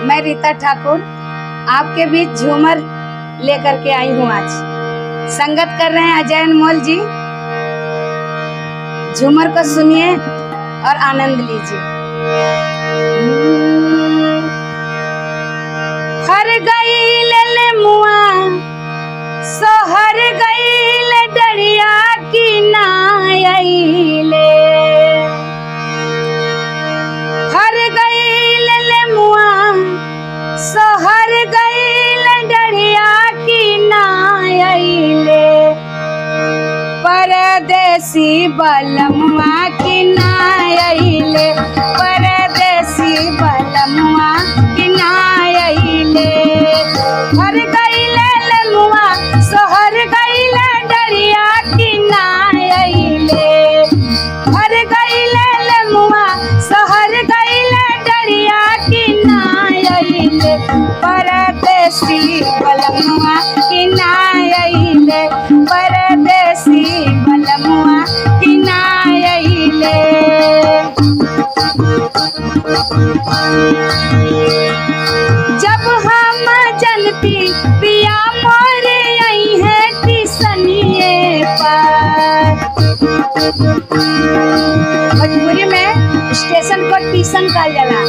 मैं रीता ठाकुर आपके बीच झूमर लेकर के आई हूँ। आज संगत कर रहे हैं अजय अनमोल जी। झूमर को सुनिए और आनंद लीजिए। हर गई ले मुआ सोहर गई डरिया की नायले, हर गई ले मुआ सोहर गई डरिया की नायले, परदेसी बलमुआ की नायले, परदेसी बलमुआ की नायले, हर गई ले मुआ सोहर गई डरिया की नायले, हर गई ले मुआ सोहर गई डरिया की नायले, परदेसी बलमुआ की नायले, परदेसी बलमुआ की नायले। जब हम जनती पिया मोरे आई है टिसनिए पर, भोजपुरी में स्टेशन को टिसन कहा जाला।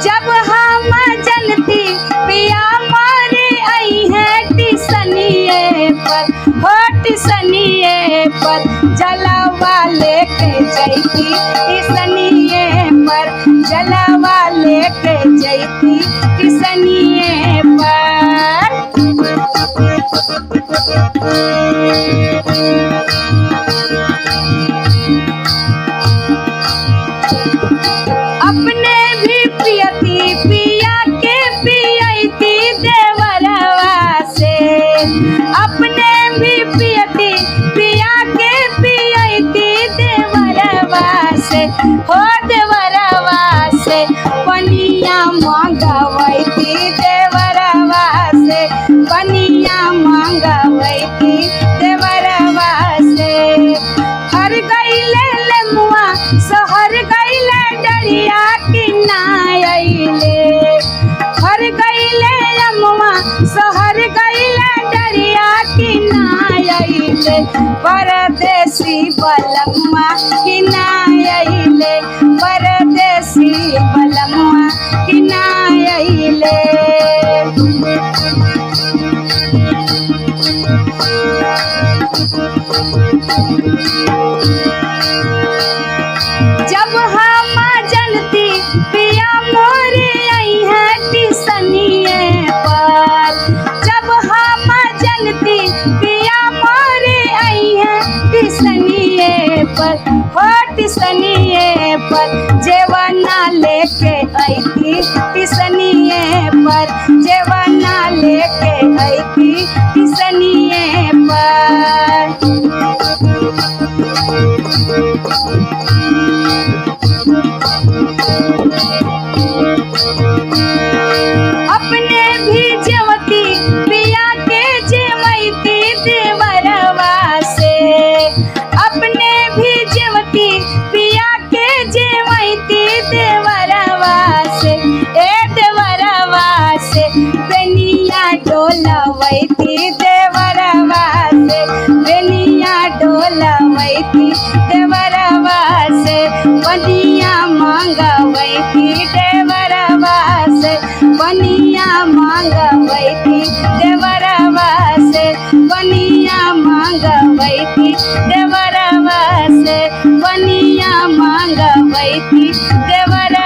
जब हम जनती पिया मोरे आई है टिसनिए पर, हो टिसनिए पर जलावा लेके जैती टिसनिए पर, जलावा लेके जैती टिसनिए पर। अपने भी प्रियती पिया के पियती देवरवा से, अपने भी प्रियती पिया के पियती देवरवा से, हो देवरवा से पनिया मंगवैती देवरवा से, पनिया मंगवैती देवरवा से, हर गई ले मुआ सोहर गई डरिया की नायले, हर गई ले मुआ सोहर गई डरिया की नायले, परदेसी बलमुआ की नायले, परदेसी बलमुआ की नायले। जब हम जनती पिया मोरे आई है टिसनिए पर, जब हम जनती पिया मोरे आई है टिसनिए पर, हो टिसनिए पर जेवना लेके आईती टिसनिए पर, जेवना लेके आईती टिसनिए पर। अपने भी जेवती पिया के जेवती देवरवा से, अपने भी जेवती पिया के जेवती देवरवा से, ए देवरवा से बेनिया डोलवैती देवरवा से, बेनिया डोलवैती देवरवा से, बनिया मंगवैती देवरवा से, बनिया मंगवैती देवरवा से, बनिया मंगवैती देवरवा से, बनिया मंगवैती देवरवा